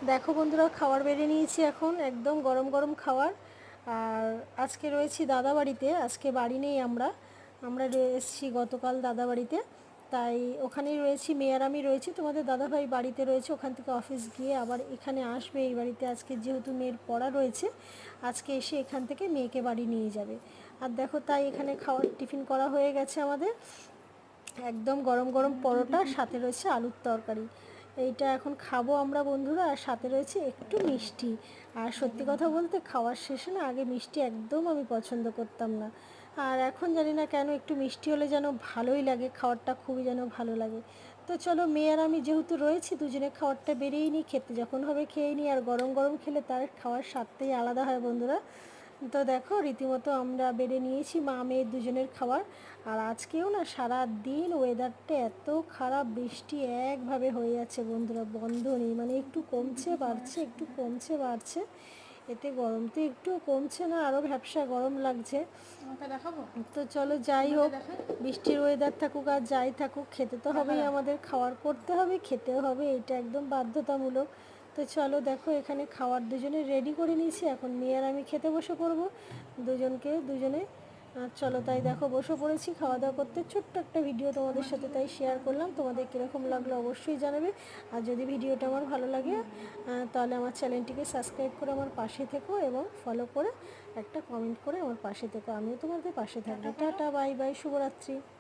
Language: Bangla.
দেখো বন্ধুরা, খাবার বেড়ে নিয়েছি এখন, একদম গরম গরম খাবার। আর আজকে রয়েছি দাদা বাড়িতে, আজকে বাড়ি নেই আমরা আমরা এসেছি গতকাল দাদা বাড়িতে। তাই ওখানেই রয়েছি, মেয়ে আর আমি রয়েছি। তোমাদের দাদাভাই বাড়িতে রয়েছে, ওখান থেকে অফিস গিয়ে আবার এখানে আসবে এই বাড়িতে। আজকে যেহেতু মেয়ের পড়া রয়েছে, আজকে এসে এখান থেকে মেয়েকে বাড়ি নিয়ে যাবে। আর দেখো, তাই এখানে খাওয়ার টিফিন করা হয়ে গেছে আমাদের। একদম গরম গরম পরোটা, সাথে রয়েছে আলুর তরকারি। এইটা এখন খাবো আমরা বন্ধুরা, আর সাথে রয়েছে একটু মিষ্টি। আর সত্যি কথা বলতে, খাওয়ার শেষে না, আগে মিষ্টি একদম আমি পছন্দ করতাম না। আর এখন জানি না কেন একটু মিষ্টি হলে যেন ভালোই লাগে, খাবারটা খুবই যেন ভালো লাগে। তো চলো, মেয়ে আর আমি যেহেতু রয়েছি, দুজনে খাবারটা বেরিয়েই নিই, খেতে যখন হবে খেয়ে নিই। আর গরম গরম খেলে তার খাওয়ার স্বাদটাই আলাদা হয় বন্ধুরা। তো দেখো, রীতিমতো আমরা বেড়ে নিয়েছি মা মেয়ে দুজনের খাবার। আর আজকেও না সারা দিন ওয়েদারটা এত খারাপ, বৃষ্টি একভাবে হয়ে যাচ্ছে বন্ধুরা, বন্ধ নেই। মানে একটু কমছে বাড়ছে, একটু কমছে বাড়ছে। এতে গরম তো একটু কমছে না, আরও ভ্যাপসা গরম লাগছে। তো চলো, যাই হোক, বৃষ্টির ওয়েদার থাকুক আর যাই থাকুক, খেতে তো হবেই আমাদের, খাওয়ার করতে হবে, খেতেও হবে, এটা একদম বাধ্যতামূলক। তো চলো দেখো, এখানে খাওয়ার দুজনে রেডি করে নিয়েছি, এখন মেয়ে আর আমি খেতে বসে পড়বো দুজনে। আর চলো, তাই দেখো বসে পড়েছি খাওয়া দাওয়া করতে। ছোট্ট একটা ভিডিও তোমাদের সাথে তাই শেয়ার করলাম, তোমাদের কীরকম লাগলো অবশ্যই জানাবে। আর যদি ভিডিওটা আমার ভালো লাগে, তাহলে আমার চ্যানেলটিকে সাবস্ক্রাইব করে আমার পাশে থেকো, এবং ফলো করে একটা কমেন্ট করে আমার পাশে থেকো। আমিও তোমাদের পাশে থাকবো। টাটা, বাই বাই, শুভরাত্রি।